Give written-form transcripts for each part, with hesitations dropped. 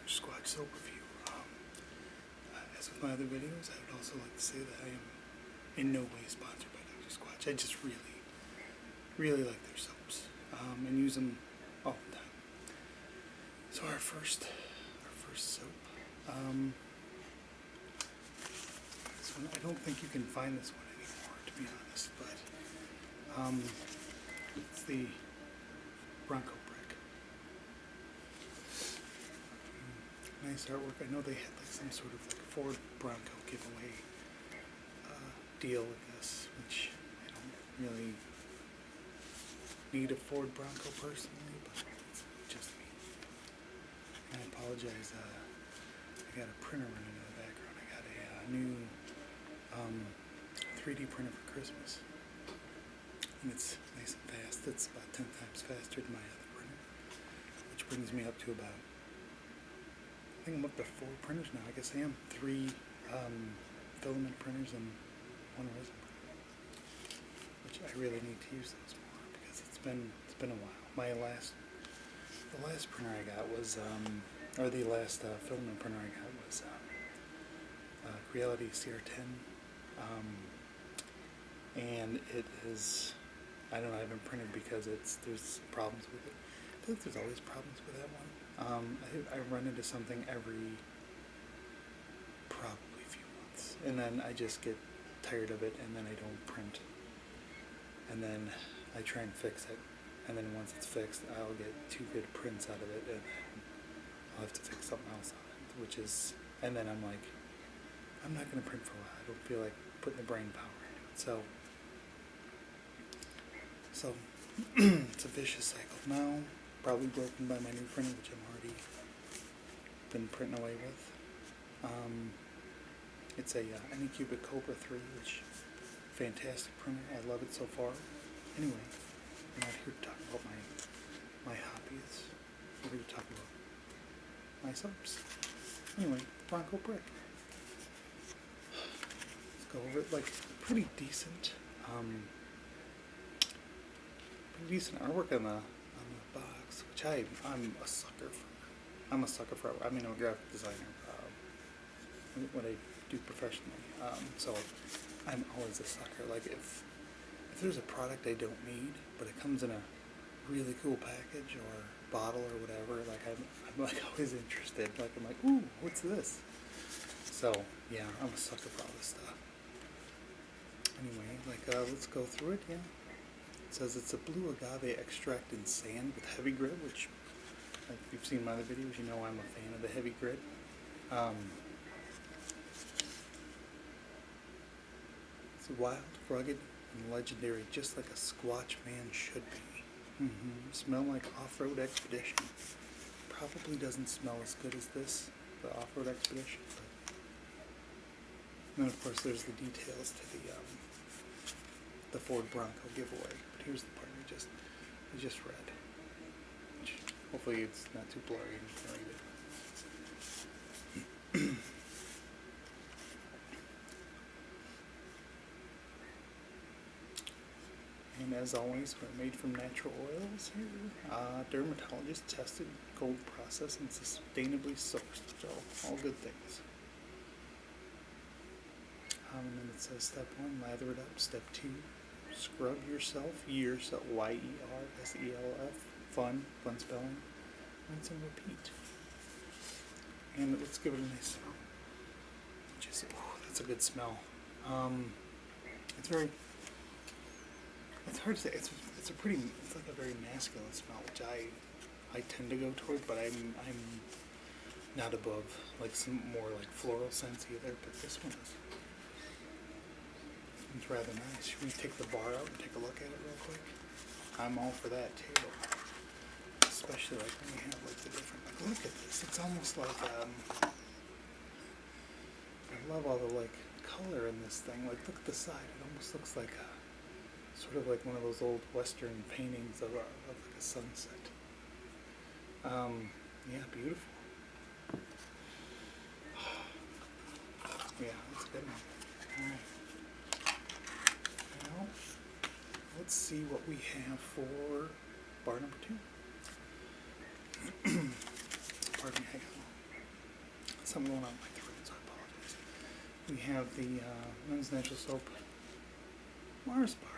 Squatch soap review. As with my other videos, I would also like to say that I am in no way sponsored by Dr. Squatch. I just really like their soaps and use them all the time. So our first soap. This one, I don't think you can find this one anymore, to be honest, but it's the Bronco Bricc. Nice artwork. I know they had like some sort of like Ford Bronco giveaway deal with this, which I don't really need a Ford Bronco personally, but it's just me. And I apologize. I got a printer running in the background. I got a new 3D printer for Christmas, and it's nice and fast. It's about 10 times faster than my other printer, which brings me up to about, I think I'm up to 4 printers now. I guess I am 3 filament printers and 1 resin printer, which I really need to use those more because it's been a while. The last printer I got was or the last filament printer I got was Reality CR10, and it is, I don't know, I haven't printed because there's problems with it. I feel like there's always problems with that one. I run into something every probably few months, and then I just get tired of it, and then I don't print, and then I try and fix it, and then once it's fixed, I'll get 2 good prints out of it, and then I'll have to fix something else on it, which is, and then I'm like, I'm not going to print for a while. I don't feel like putting the brain power into it, so it's a vicious cycle. Now, probably broken by my new printer, which I'm already been printing away with. It's a Anycubic Cobra 3, which fantastic printer. I love it so far. Anyway, I'm not here to talk about my hobbies. I'm here to talk about my soaps. Anyway, Bronco Bricc. Let's go over it. Like pretty decent artwork on the box, which I'm a sucker for. I'm a sucker for. I mean, I'm a graphic designer. What I do professionally, so I'm always a sucker. Like if there's a product I don't need, but it comes in a really cool package or bottle or whatever, like I'm like always interested. Like I'm like, ooh, what's this? So yeah, I'm a sucker for all this stuff. Anyway, like let's go through it. Yeah, it says it's a blue agave extract in sand with heavy grit, which if you've seen my other videos, you know I'm a fan of the heavy grit. It's wild, rugged, and legendary, just like a Squatch man should be. Smell like off-road expedition. Probably doesn't smell as good as this, the off-road expedition. But and then of course there's the details to the Ford Bronco giveaway. But here's the part I just read. Which hopefully it's not too blurry and you can read it. And as always, we're made from natural oils here. Dermatologist tested, cold processed, and sustainably sourced. So, all good things. And then it says step 1, lather it up. Step 2, scrub yourself. Yerself, Y-E-R-S-E-L-F. Fun spelling. Rinse and repeat. And let's give it a nice smell. That's a good smell. It's hard to say. It's like a very masculine smell, which I tend to go toward, but I'm not above like some more like floral scents either. But this one's rather nice. Should we take the bar out and take a look at it real quick? I'm all for that too. Especially like when we have like the different. Like look at this. It's almost like I love all the like color in this thing. Like look at the side. It almost looks like sort of like one of those old Western paintings of like a sunset. Yeah, beautiful. Yeah, that's a good one. Alright. Now, let's see what we have for bar number 2. Pardon me, hang on. something going on with my throat, so I apologize. We have the Men's Natural Soap Mars Bar,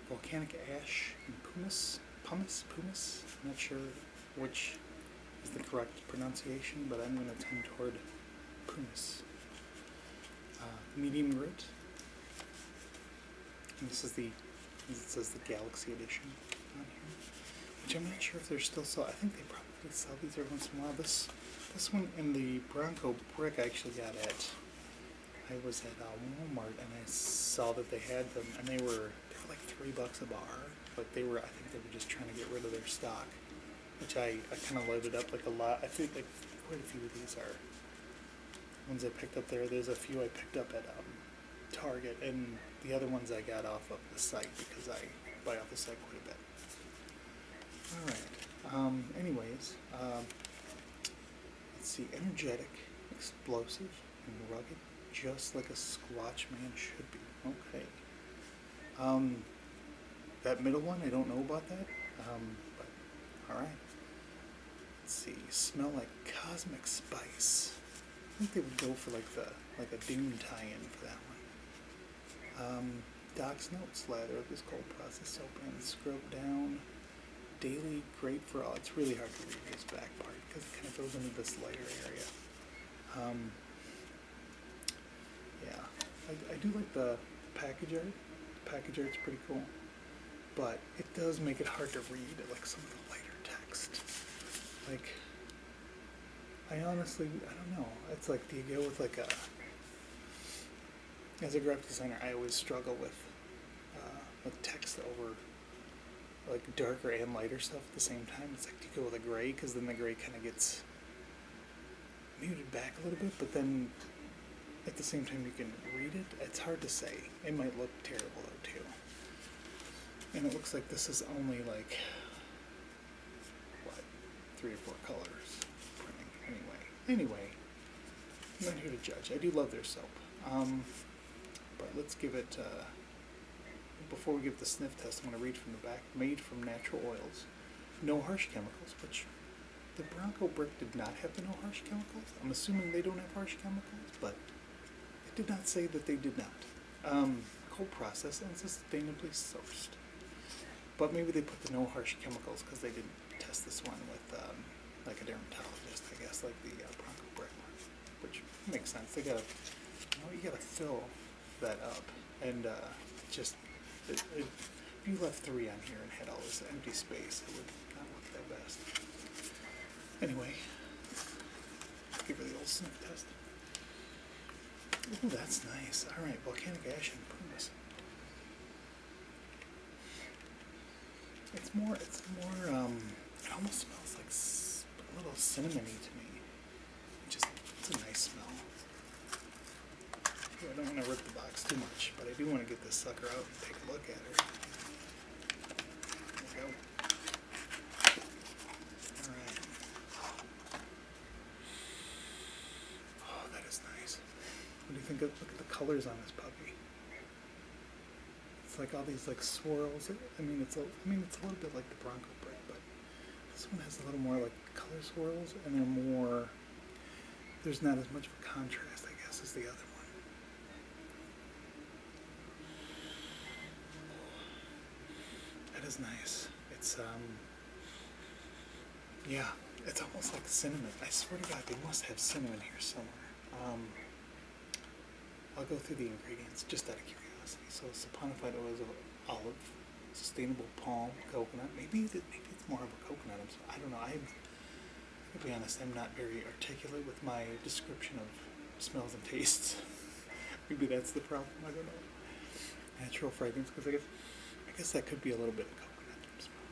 Volcanic Ash and Pumice. I'm not sure which is the correct pronunciation, but I'm going to tend toward Pumice. Medium grit. And this is it says the Galaxy Edition on here, which I'm not sure if they're still I think they probably sell these every once in a while. This one in the Bronco Bricc I actually got I was at Walmart and I saw that they had them, and they were like $3 a bar, but I think they were just trying to get rid of their stock, which I kind of loaded up like a lot. I think like quite a few of these are ones I picked up there. There's a few I picked up at Target, and the other ones I got off of the site because I buy off the site quite a bit. Alright, anyways, let's see, energetic, explosive, and rugged, just like a Squatch man should be. Okay. That middle one, I don't know about that, but alright. Let's see, smell like cosmic spice. I think they would go for like a Dune tie-in for that one. Doc's Notes lather of this cold process soap and scrub down. Daily, great for all. It's really hard to read this back part because it kind of goes into this lighter area. Yeah, I do like the package art. The package art's pretty cool, but it does make it hard to read, like some of the lighter text. Like, I honestly, I don't know. It's like, do you go with like as a graphic designer, I always struggle with text over like darker and lighter stuff at the same time. It's like, do you go with a gray? Because then the gray kind of gets muted back a little bit, but then at the same time you can read it. It's hard to say. It might look terrible though too. And it looks like this is only like, what, 3 or 4 colors printing. Anyway, I'm not here to judge. I do love their soap. But let's give it, before we give the sniff test, I'm going to read from the back. Made from natural oils, no harsh chemicals, which the Bronco Bricc did not have the no harsh chemicals. I'm assuming they don't have harsh chemicals, but it did not say that they did not. Cold process and sustainably sourced. But maybe they put the no harsh chemicals because they didn't test this one with like a dermatologist, I guess, like the Bronco Bricc one, which makes sense. They gotta, you gotta fill that up, and if you left 3 on here and had all this empty space, it would not look that best. Anyway, let's give her the old sniff test. Ooh, that's nice. All right, volcanic ash and pumice. It's more. It almost smells like a little cinnamony to me. It's a nice smell. I don't want to rip the box too much, but I do want to get this sucker out and take a look at her. There we go. Alright. Oh, that is nice. What do you think of, look at the colors on this puppy. It's like all these like swirls. I mean, it's a little bit like the Bronco Bricc, but this one has a little more like color swirls, and there's not as much of a contrast, I guess, as the other one. That is nice. It's yeah, it's almost like cinnamon. I swear to God, they must have cinnamon here somewhere. I'll go through the ingredients just out of curiosity. So saponified oils of olive, sustainable palm, coconut. Maybe it's more of a coconut. I don't know. To be honest, I'm not very articulate with my description of smells and tastes. Maybe that's the problem. I don't know. Natural fragrance, because I guess that could be a little bit of coconut smell.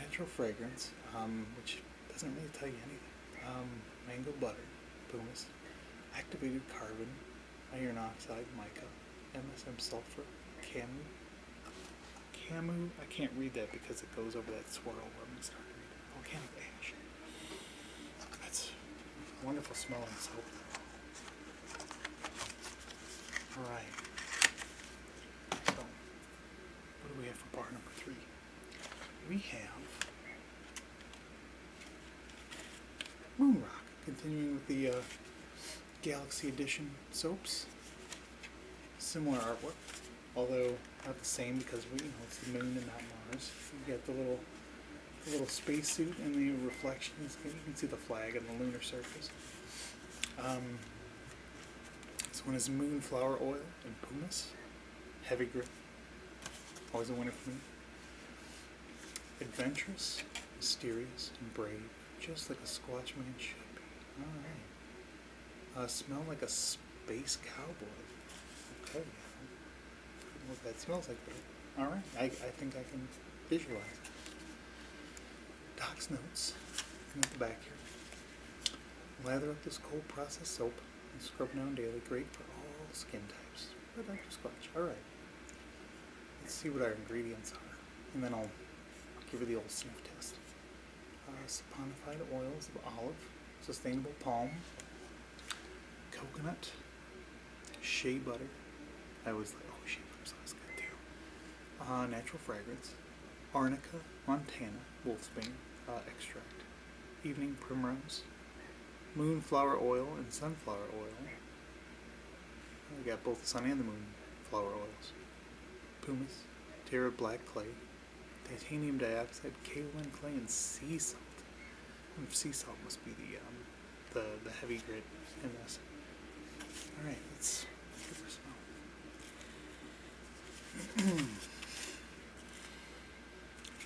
Natural fragrance, which doesn't really tell you anything. Mango butter, pumice, activated carbon, iron oxide, mica, MSM sulfur, camu. I can't read that because it goes over that swirl where I'm going to start to read it. Volcanic ash. That's a wonderful smelling soap. Alright. So, what do we have for bar number 3? We have Moon Rock continuing with the Galaxy Edition soaps. Similar artwork, although not the same because it's the moon and not Mars. You get the little spacesuit and the reflections. You can see the flag and the lunar surface. This one is Moonflower Oil and Pumice. Heavy grip. Always a winner for me. Adventurous, mysterious, and brave. Just like a Squatch man should be. Alright. Smell like a space cowboy. Okay. I don't know what that smells like, but alright. I think I can visualize it. Doc's notes. Looking at the back here. Lather up this cold processed soap and scrub down daily. Great for all skin types. By Dr. Squatch. Alright. Let's see what our ingredients are. And then I'll give her the old sniff test. Saponified oils of olive, sustainable palm, coconut, shea butter. I always like, shea butter's always good too. Natural fragrance, arnica, montana, wolfsbane extract, evening primrose, moonflower oil, and sunflower oil. We got both the sun and the moonflower oils. Pumice, terra black clay, titanium dioxide, kaolin clay, and sea salt. I wonder if sea salt must be the heavy grit in this. Alright, let's give her a smell.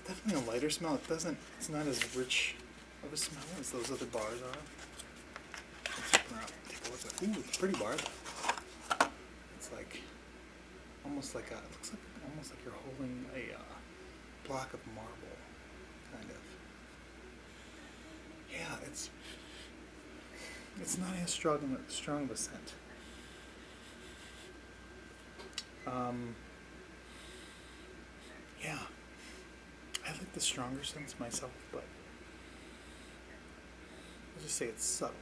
Definitely a lighter smell. It's not as rich of a smell as those other bars are. Let's open her up. Take a look at it. Ooh, it's a pretty bar though. It's like almost like it looks like almost like you're holding a block of marble, kind of. Yeah, it's not as strong of a scent. Yeah, I like the stronger scents myself, but I'll just say it's subtle.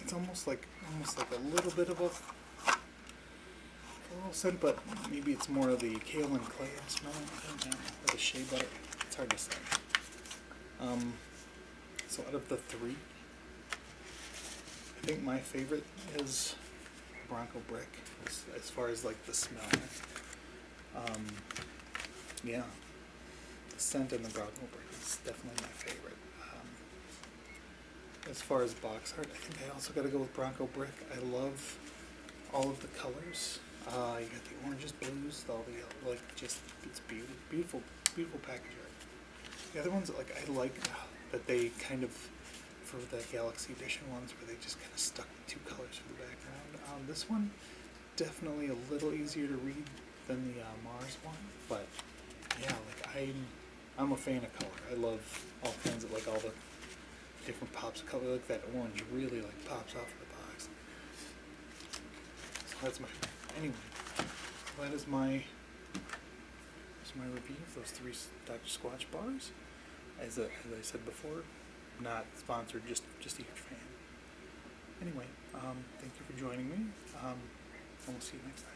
It's almost like a little bit of a little scent, but maybe it's more of the kaolin clay I'm smelling, I don't know, or the shea butter. It's hard to say. So out of the three, I think my favorite is Bronco Bricc, as far as like the smell. Yeah, the scent in the Bronco Bricc is definitely my favorite. As far as box art, I think I also got to go with Bronco Bricc. I love all of the colors. You got the oranges, blues, all the it's beautiful package art. The other ones, I like that they kind of, for the Galaxy Edition ones, where they just kind of stuck the two colors for the background. This one, definitely a little easier to read than the Mars one, but yeah, I'm a fan of color. I love all kinds of all the different pops of color. That orange really pops off of the box. So that's my favorite. Anyway, that is my review of those three Dr. Squatch bars. As I said before, not sponsored, just a huge fan. Anyway, thank you for joining me, and we'll see you next time.